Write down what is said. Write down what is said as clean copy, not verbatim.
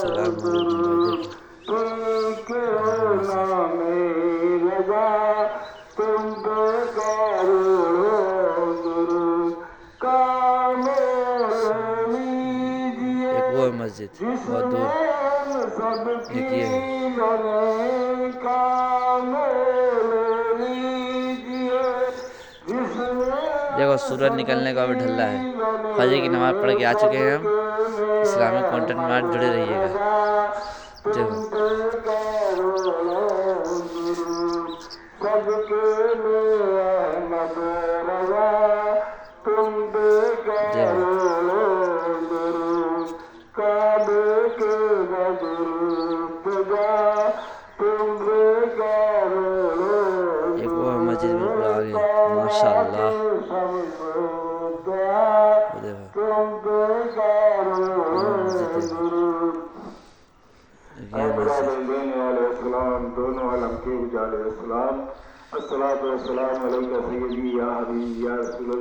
सलाम मोहम्मद भाई देखो एक वो है मस्जिद बहुत दूर, एक ये है। देखो सूरज निकलने का भी ढल रहा है। फजर की नमाज़ पढ़ के आ चुके हैं हम। इस्लामिक कंटेंट में आज जुड़े रहिएगा। देखो एक वो है मस्जिद बिल्कुल आगे, माशाअल्लाह। वो देखो मस्जिद देखो, ये मस्जिद। दोनों आलम के उजाले अस्सलाम अस्सलातु वस्सलाम अलैका सय्यदी या हबीबी या रसूल